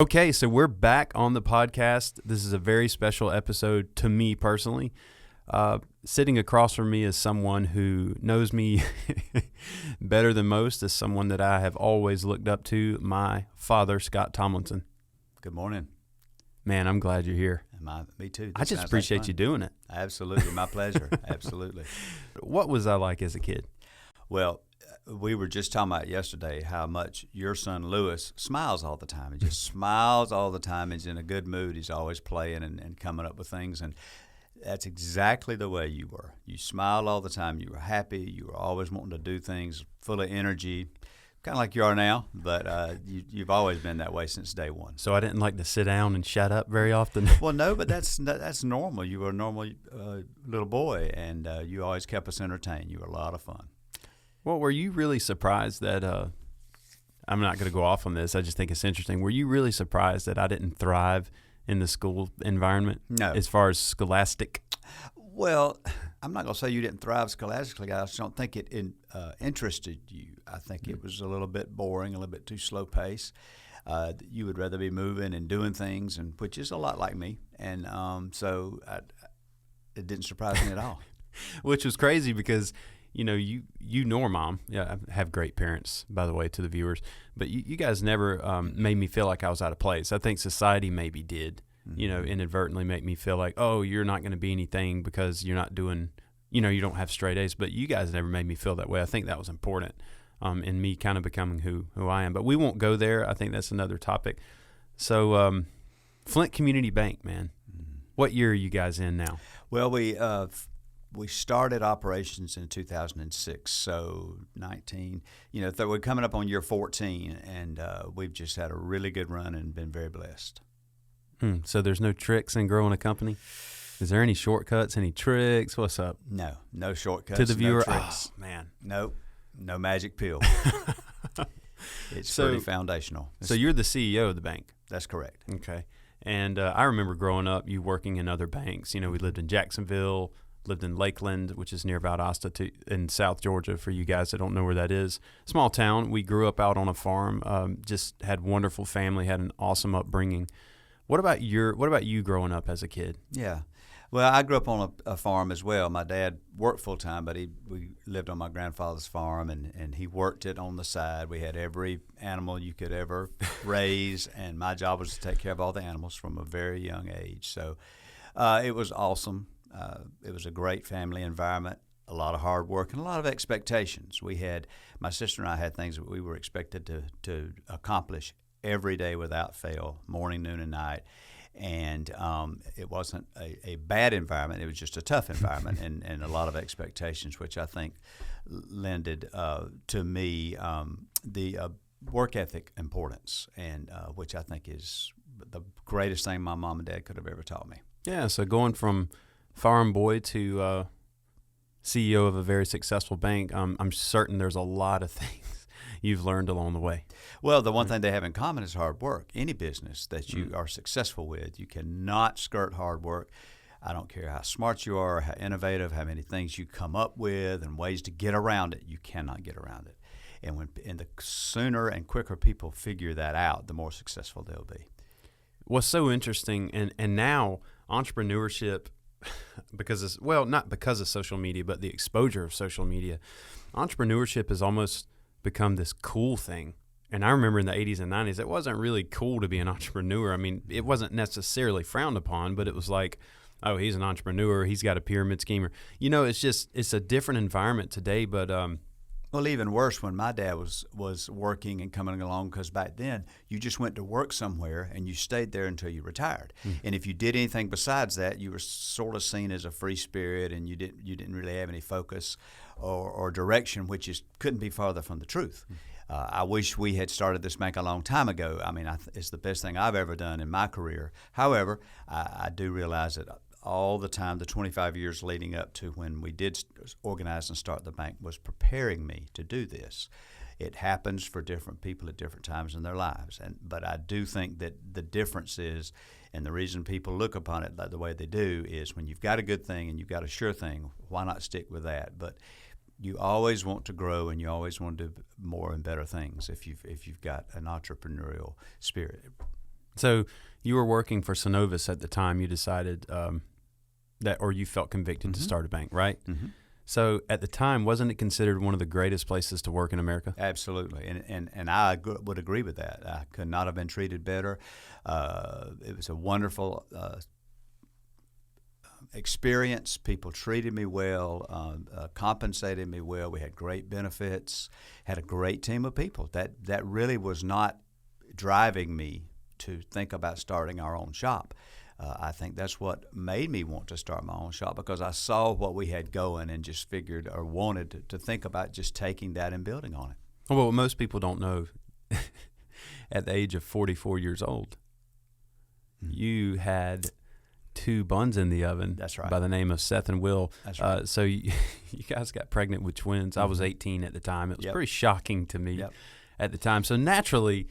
Okay, so we're back on the podcast. This is a very special episode to me personally. Sitting across from me is someone who knows me better than most, is someone that I have always looked up to, my father, Scott Tomlinson. Good morning. Man, I'm glad you're here. Me too. I just appreciate you doing it. Absolutely. My pleasure. Absolutely. What was I like as a kid? Well, we were just talking about yesterday how much your son Lewis smiles all the time. He just smiles all the time. He's in a good mood. He's always playing and coming up with things. And that's exactly the way you were. You smiled all the time. You were happy. You were always wanting to do things, full of energy, kind of like you are now. But you've always been that way since day one. So I didn't like to sit down and shut up very often? Well, no, but that's normal. You were a normal little boy, and you always kept us entertained. You were a lot of fun. Well, were you really surprised that, I'm not going to go off on this, I just think it's interesting. Were you really surprised that I didn't thrive in the school environment? No. As far as scholastic? Well, I'm not going to say you didn't thrive scholastically. I just don't think it interested you. I think it was a little bit boring, a little bit too slow pace. You would rather be moving and doing things, and which is a lot like me. And so it didn't surprise me at all. Which was crazy because you know, you nor mom, yeah, I have great parents, by the way, to the viewers, but you guys never made me feel like I was out of place. I think society maybe did, you know, inadvertently make me feel like, oh, you're not going to be anything because you're not doing, you know, you don't have straight A's, but you guys never made me feel that way. I think that was important in me kind of becoming who I am, but we won't go there. I think that's another topic. So Flint Community Bank, man, what year are you guys in now? Well, we started operations in 2006, so 19. You know, we're coming up on year 14, and we've just had a really good run and been very blessed. So there's no tricks in growing a company? Is there any shortcuts, any tricks? What's up? No shortcuts. To the viewer, no tricks. Oh, man. No magic pill. It's pretty foundational. So you're the CEO of the bank? That's correct. Okay. And I remember growing up, you working in other banks. You know, we lived in Jacksonville, lived in Lakeland, which is near Valdosta in South Georgia, for you guys that don't know where that is. Small town. We grew up out on a farm, just had wonderful family, had an awesome upbringing. What about you growing up as a kid? Yeah. Well, I grew up on a farm as well. My dad worked full-time, but we lived on my grandfather's farm, and he worked it on the side. We had every animal you could ever raise, and my job was to take care of all the animals from a very young age. So it was awesome. It was a great family environment, a lot of hard work, and a lot of expectations. My sister and I had things that we were expected to accomplish every day without fail, morning, noon, and night. And it wasn't a bad environment. It was just a tough environment and a lot of expectations, which I think lended to me the work ethic importance, and which I think is the greatest thing my mom and dad could have ever taught me. Yeah, so going from farm boy to CEO of a very successful bank, I'm certain there's a lot of things you've learned along the way. Well, the one thing they have in common is hard work. Any business that you are successful with, you cannot skirt hard work. I don't care how smart you are, how innovative, how many things you come up with and ways to get around it, you cannot get around it. And the sooner and quicker people figure that out, the more successful they'll be. What's so interesting, and now entrepreneurship, not because of social media, but the exposure of social media, entrepreneurship has almost become this cool thing. And I remember in the 80s and 90s, it wasn't really cool to be an entrepreneur. I mean, it wasn't necessarily frowned upon, but it was like, oh, he's an entrepreneur, he's got a pyramid scheme. You know, it's a different environment today, but well, even worse when my dad was working and coming along, because back then you just went to work somewhere and you stayed there until you retired. And if you did anything besides that, you were sort of seen as a free spirit, and you didn't really have any focus or direction, which couldn't be farther from the truth. I wish we had started this bank a long time ago. I mean, it's the best thing I've ever done in my career. However, I do realize that all the time, the 25 years leading up to when we did organize and start the bank, was preparing me to do this. It happens for different people at different times in their lives. But I do think that the difference is, and the reason people look upon it the way they do, is when you've got a good thing and you've got a sure thing, why not stick with that? But you always want to grow, and you always want to do more and better things if you've got an entrepreneurial spirit. So you were working for Synovus at the time. You decided or you felt convicted to start a bank, right? Mm-hmm. So at the time, wasn't it considered one of the greatest places to work in America? Absolutely, and I would agree with that. I could not have been treated better. It was a wonderful experience. People treated me well, compensated me well. We had great benefits, had a great team of people. That really was not driving me to think about starting our own shop. I think that's what made me want to start my own shop, because I saw what we had going and just figured or wanted to think about just taking that and building on it. Well, what most people don't know, at the age of 44 years old, you had 2 buns in the oven. That's right. By the name of Seth and Will. That's right. So you guys got pregnant with twins. I was 18 at the time. It was pretty shocking to me at the time. So naturally,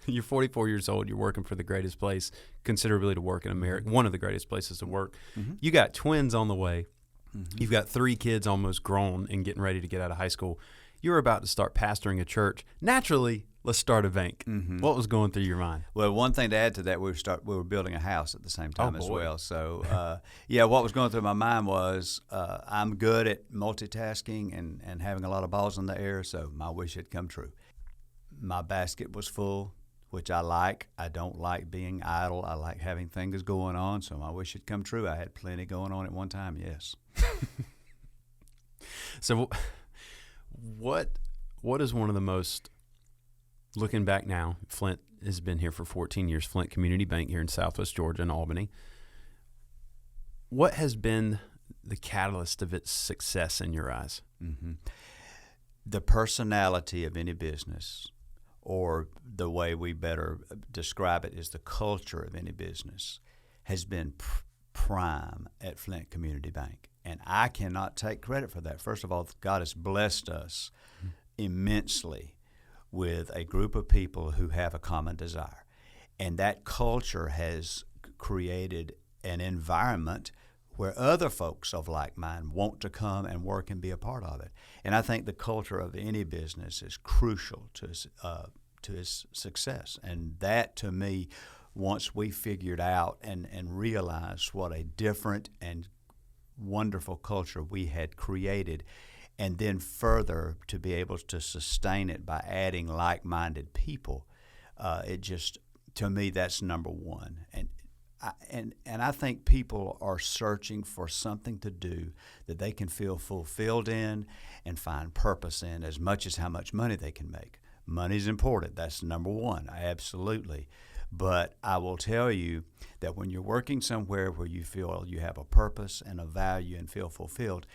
you're 44 years old. You're working for the greatest place, considered really to work in America, one of the greatest places to work. You got twins on the way. You've got 3 kids almost grown and getting ready to get out of high school. You're about to start pastoring a church. Naturally, let's start a bank. What was going through your mind? Well, one thing to add to that, we were building a house at the same time as well. So, what was going through my mind was I'm good at multitasking and having a lot of balls in the air, so my wish had come true. My basket was full, which I like. I don't like being idle. I like having things going on, so my wish had come true. I had plenty going on at one time, yes. So what is one of the most, looking back now, Flint has been here for 14 years, Flint Community Bank here in Southwest Georgia in Albany. What has been the catalyst of its success in your eyes? The personality of any business, or the way we better describe it is the culture of any business, has been prime at Flint Community Bank. And I cannot take credit for that. First of all, God has blessed us immensely with a group of people who have a common desire. And that culture has created an environment where other folks of like mind want to come and work and be a part of it. And I think the culture of any business is crucial to its success. And that, to me, once we figured out and realized what a different and wonderful culture we had created, and then further to be able to sustain it by adding like-minded people, it just, to me, that's number one. And I think people are searching for something to do that they can feel fulfilled in and find purpose in, as much as how much money they can make. Money's important. That's number one, absolutely. But I will tell you that when you're working somewhere where you feel you have a purpose and a value and feel fulfilled,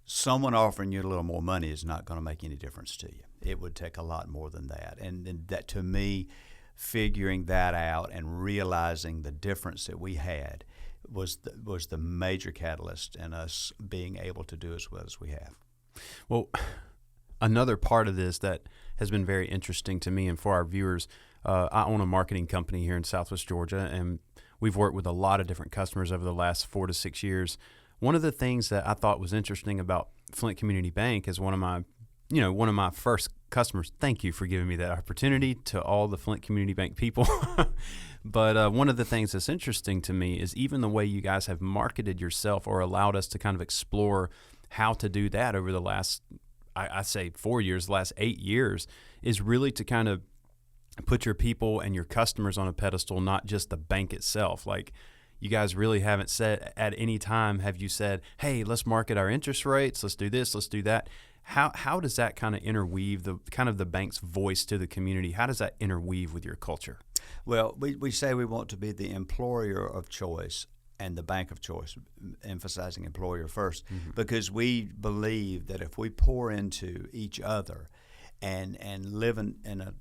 someone offering you a little more money is not going to make any difference to you. It would take a lot more than that. And that, to me, figuring that out and realizing the difference that we had was the major catalyst in us being able to do as well as we have. Well, another part of this that has been very interesting to me and for our viewers, I own a marketing company here in Southwest Georgia, and we've worked with a lot of different customers over the last 4 to 6 years. One of the things that I thought was interesting about Flint Community Bank is one of my first customers. Thank you for giving me that opportunity, to all the Flint Community Bank people. But one of the things that's interesting to me is even the way you guys have marketed yourself or allowed us to kind of explore how to do that over the last, I say 4 years, the last 8 years, is really to kind of put your people and your customers on a pedestal, not just the bank itself. Like, you guys really haven't said at any time, have you said, hey, let's market our interest rates, let's do this, let's do that. How does that kind of interweave the bank's voice to the community? How does that interweave with your culture? Well, we say we want to be the employer of choice and the bank of choice, emphasizing employer first, because we believe that if we pour into each other and live in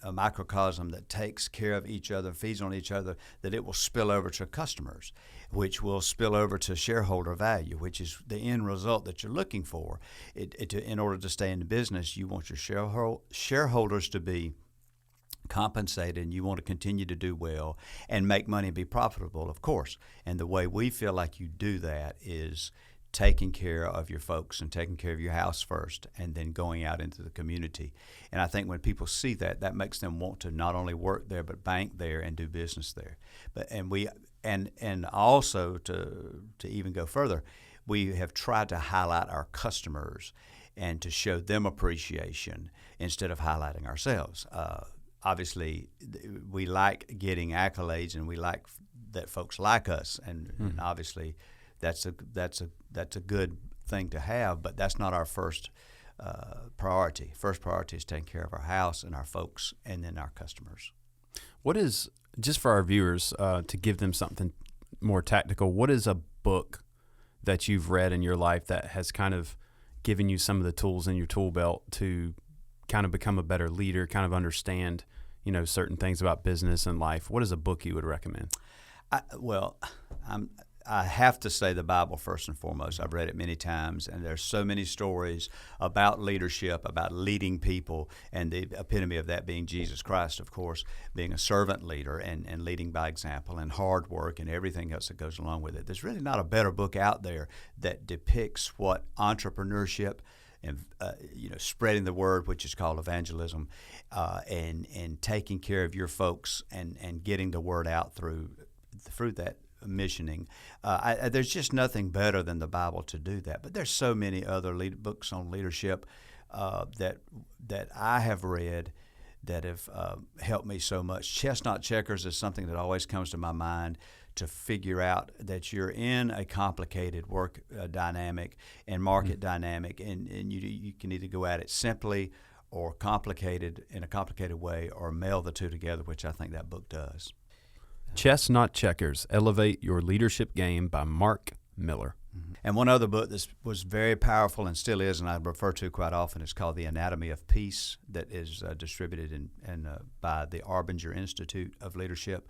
a microcosm that takes care of each other, feeds on each other, that it will spill over to customers, which will spill over to shareholder value, which is the end result that you're looking for. In order to stay in the business, you want your shareholders to be compensated, and you want to continue to do well and make money and be profitable, of course. And the way we feel like you do that is taking care of your folks and taking care of your house first, and then going out into the community. And I think when people see that, that makes them want to not only work there but bank there and do business there. And also to even go further, we have tried to highlight our customers and to show them appreciation instead of highlighting ourselves. Obviously, we like getting accolades, and we like that folks like us, and obviously that's a good thing to have, but that's not our first priority. First priority is taking care of our house and our folks, and then our customers. What is, just for our viewers, to give them something more tactical, what is a book that you've read in your life that has kind of given you some of the tools in your tool belt to kind of become a better leader, kind of understand, certain things about business and life? What is a book you would recommend? I have to say the Bible first and foremost. I've read it many times, and there's so many stories about leadership, about leading people, and the epitome of that being Jesus Christ, of course, being a servant leader and leading by example and hard work and everything else that goes along with it. There's really not a better book out there that depicts what entrepreneurship and spreading the word, which is called evangelism, and taking care of your folks and getting the word out through that missioning. There's just nothing better than the Bible to do that. But there's so many other books on leadership that I have read that have helped me so much. Chestnut Checkers is something that always comes to my mind, to figure out that you're in a complicated work dynamic and market dynamic, and you can either go at it simply or complicated in a complicated way, or meld the two together, which I think that book does. Chestnut Checkers, Elevate Your Leadership Game by Mark Miller. And one other book that was very powerful and still is, and I refer to quite often, is called The Anatomy of Peace, that is distributed by the Arbinger Institute of Leadership.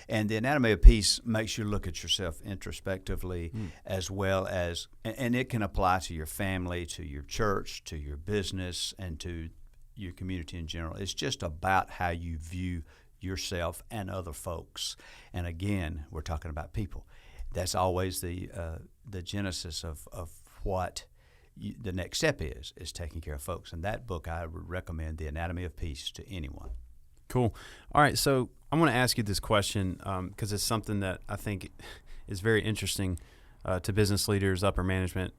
And The Anatomy of Peace makes you look at yourself introspectively, as well as, and it can apply to your family, to your church, to your business, and to your community in general. It's just about how you view yourself and other folks. And again, we're talking about people. That's always the genesis of what the next step is taking care of folks. And that book, I would recommend, The Anatomy of Peace, to anyone. Cool. All right, so I want to ask you this question because it's something that I think is very interesting to business leaders, upper management.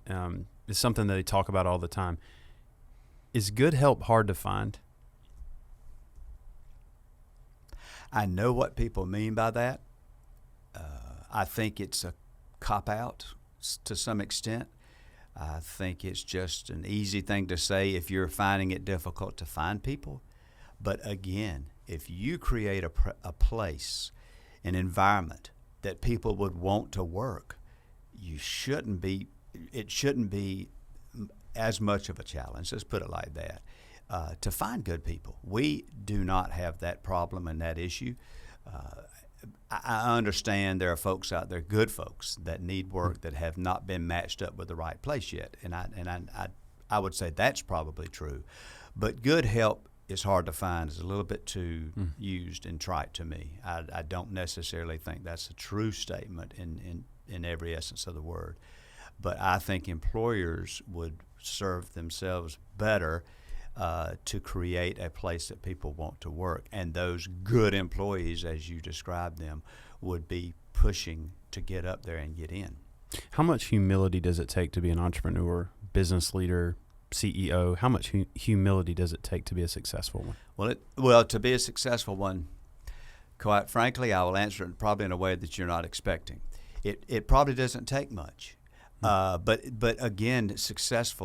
It's something that they talk about all the time. Is good help hard to find? I know what people mean by that. I think it's a cop-out to some extent. I think it's just an easy thing to say if you're finding it difficult to find people. But again, if you create a place, an environment that people would want to work, it shouldn't be as much of a challenge, let's put it like that, to find good people. We do not have that problem and that issue. I understand there are folks out there, good folks, that need work that have not been matched up with the right place yet, and I would say that's probably true. But good help is hard to find. Is a little bit too used and trite to me. I don't necessarily think that's a true statement in every essence of the word. But I think employers would serve themselves better to create a place that people want to work. And those good employees, as you described them, would be pushing to get up there and get in. How much humility does it take to be an entrepreneur, business leader, CEO? How much humility does it take to be a successful one? Well, to be a successful one, quite frankly, I will answer it probably in a way that you're not expecting. It probably doesn't take much. But again, success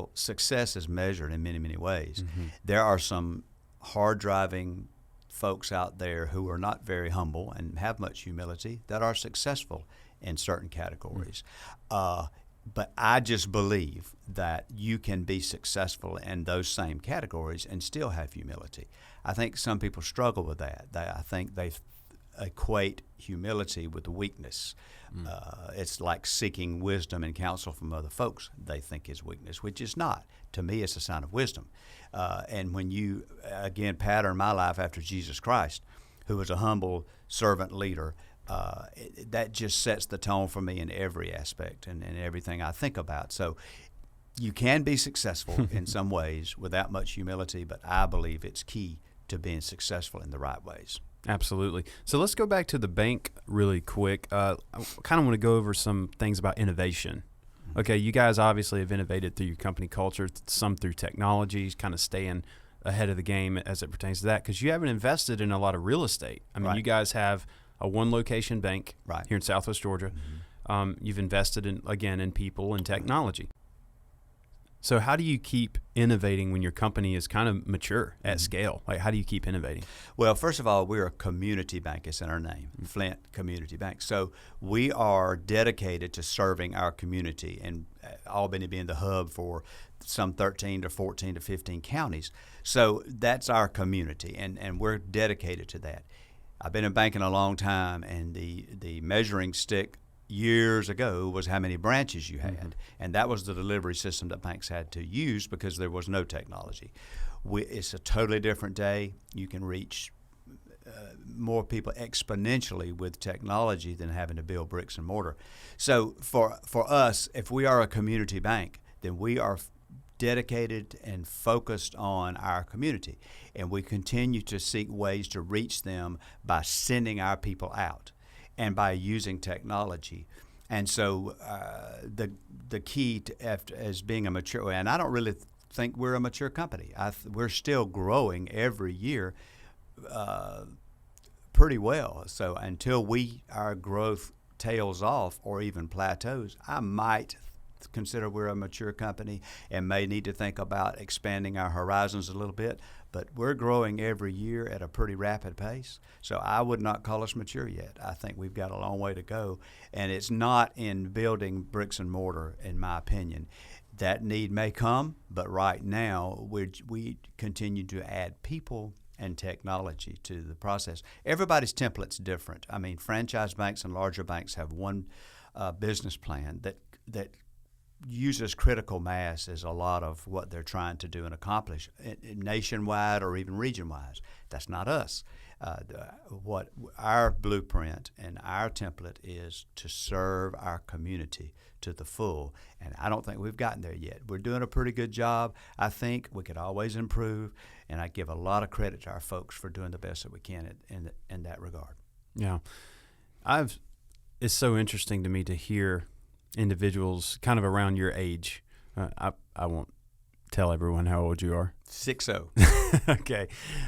is measured in many, many ways. Mm-hmm. There are some hard-driving folks out there who are not very humble and have much humility that are successful in certain categories. Mm-hmm. But I just believe that you can be successful in those same categories and still have humility. I think some people struggle with that. I think they equate humility with weakness. It's like seeking wisdom and counsel from other folks they think is weakness, which is not. To me, it's a sign of wisdom. And when you, again, pattern my life after Jesus Christ, who was a humble servant leader, that just sets the tone for me in every aspect and everything I think about. So you can be successful in some ways without much humility, but I believe it's key to being successful in the right ways. Absolutely. So let's go back to the bank really quick. I kind of want to go over some things about innovation. Okay, you guys obviously have innovated through your company culture, some through technology, kind of staying ahead of the game as it pertains to that, because you haven't invested in a lot of real estate. I mean, Right. you guys have a one-location bank Right. here in Southwest Georgia. You've invested in people and technology. So how do you keep innovating when your company is kind of mature at scale? Like, how do you keep innovating? Well, first of all, we're a community bank. It's in our name, Flint Community Bank. So we are dedicated to serving our community, and Albany being the hub for some 13 to 14 to 15 counties. So that's our community, and we're dedicated to that. I've been in banking a long time, and the measuring stick years ago was how many branches you had, and that was the delivery system that banks had to use because there was no technology. It's a totally different day. You can reach more people exponentially with technology than having to build bricks and mortar. So for us, if we are a community bank, then we are dedicated and focused on our community, and we continue to seek ways to reach them by sending our people out and by using technology. And so the key to, as being a mature, and I don't really think we're a mature company. We're still growing every year pretty well. So until our growth tails off or even plateaus, I might consider we're a mature company and may need to think about expanding our horizons a little bit. But we're growing every year at a pretty rapid pace, so I would not call us mature yet. I think we've got a long way to go, and it's not in building bricks and mortar, in my opinion. That need may come, but right now we continue to add people and technology to the process. Everybody's template's different. I mean, franchise banks and larger banks have one business plan that uses critical mass as a lot of what they're trying to do and accomplish nationwide or even region-wise. That's not us. What our blueprint and our template is to serve our community to the full, and I don't think we've gotten there yet. We're doing a pretty good job. I think we could always improve, and I give a lot of credit to our folks for doing the best that we can in that regard. Yeah. It's so interesting to me to hear individuals kind of around your age. I won't tell everyone how old you are. 6-0. Okay.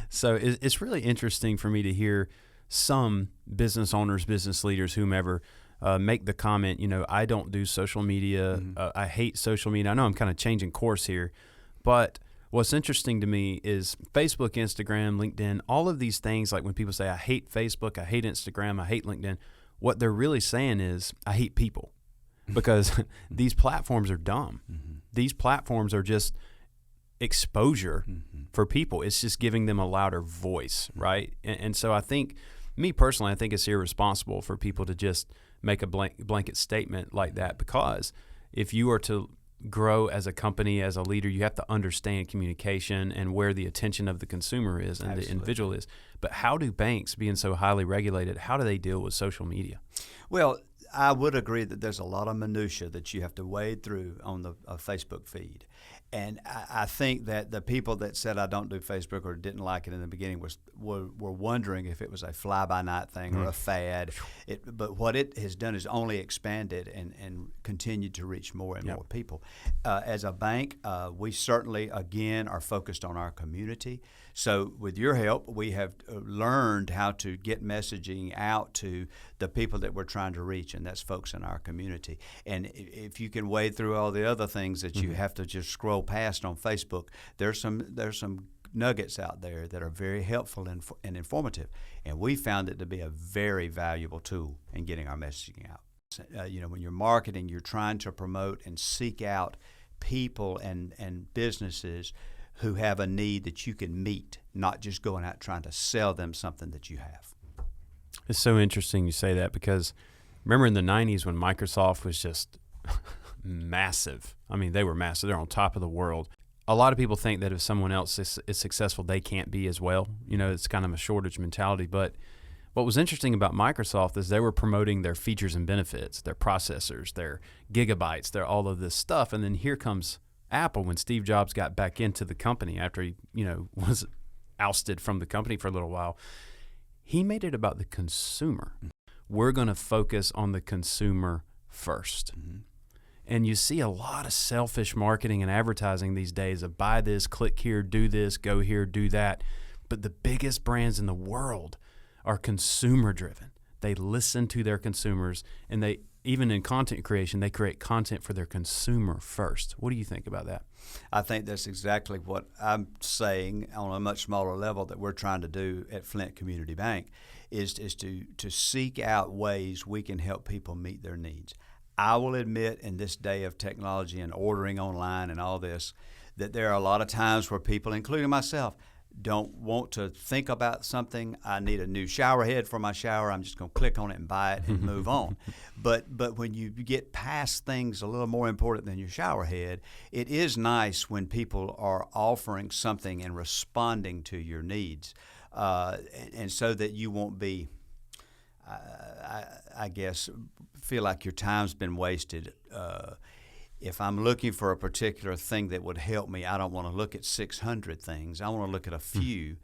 So it's really interesting for me to hear some business owners, business leaders, whomever, make the comment, I don't do social media. I hate social media. I know I'm kind of changing course here, but what's interesting to me is Facebook, Instagram, LinkedIn, all of these things, like when people say, I hate Facebook, I hate Instagram, I hate LinkedIn, what they're really saying is, I hate people. Because these platforms are dumb. These platforms are just exposure for people. It's just giving them a louder voice, right? And so I think, me personally, I think it's irresponsible for people to just make a blanket statement like that, because if you are to grow as a company, as a leader, you have to understand communication and where the attention of the consumer is and the individual is. But how do banks, being so highly regulated, how do they deal with social media? Well, I would agree that there's a lot of minutia that you have to wade through on the Facebook feed. And I think that the people that said I don't do Facebook or didn't like it in the beginning were wondering if it was a fly-by-night thing or a fad. But what it has done is only expanded and continued to reach more and more people. As a bank, we certainly, again, are focused on our community. So with your help, we have learned how to get messaging out to the people that we're trying to reach, and that's folks in our community. And if you can wade through all the other things that you have to just scroll past on Facebook, there's some nuggets out there that are very helpful and informative, and we found it to be a very valuable tool in getting our messaging out. When you're marketing, you're trying to promote and seek out people and businesses who have a need that you can meet, not just going out trying to sell them something that you have. It's so interesting you say that, because remember in the 90s when Microsoft was just massive. I mean, they were massive. They're on top of the world. A lot of people think that if someone else is successful, they can't be as well. It's kind of a shortage mentality. But What was interesting about Microsoft is they were promoting their features and benefits, their processors, their gigabytes, their all of this stuff. And then here comes Apple when Steve Jobs got back into the company after he, was ousted from the company for a little while. He made it about the consumer. We're going to focus on the consumer first. Mm-hmm. And you see a lot of selfish marketing and advertising these days of buy this, click here, do this, go here, do that. But the biggest brands in the world are consumer driven. They listen to their consumers, and they, even in content creation, they create content for their consumer first. What do you think about that? I think that's exactly what I'm saying on a much smaller level that we're trying to do at Flint Community Bank is to seek out ways we can help people meet their needs. I will admit in this day of technology and ordering online and all this that there are a lot of times where people, including myself, don't want to think about something. I need a new shower head for my shower. I'm just going to click on it and buy it and move on. But when you get past things a little more important than your shower head, it is nice when people are offering something and responding to your needs, and so that you won't be, I guess, feel like your time's been wasted. If I'm looking for a particular thing that would help me, I don't want to look at 600 things. I want to look at a few,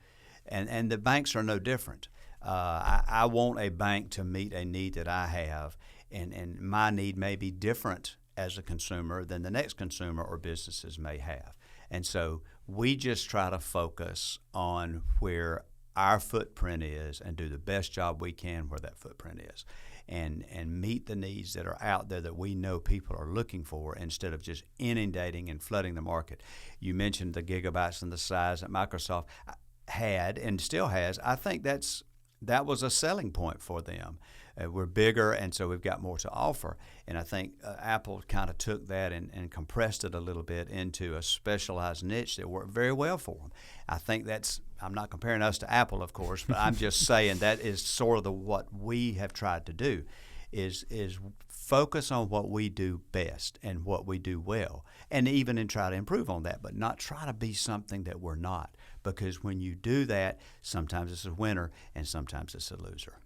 and the banks are no different. I want a bank to meet a need that I have, and my need may be different as a consumer than the next consumer or businesses may have. And so we just try to focus on where our footprint is and do the best job we can where that footprint is. And meet the needs that are out there that we know people are looking for instead of just inundating and flooding the market. You mentioned the gigabytes and the size that Microsoft had and still has. I think that was a selling point for them. We're bigger, and so we've got more to offer. And I think Apple kind of took that and compressed it a little bit into a specialized niche that worked very well for them. I think I'm not comparing us to Apple, of course, but I'm just saying that is sort of what we have tried to do is focus on what we do best and what we do well, and even try to improve on that, but not try to be something that we're not. Because when you do that, sometimes it's a winner and sometimes it's a loser.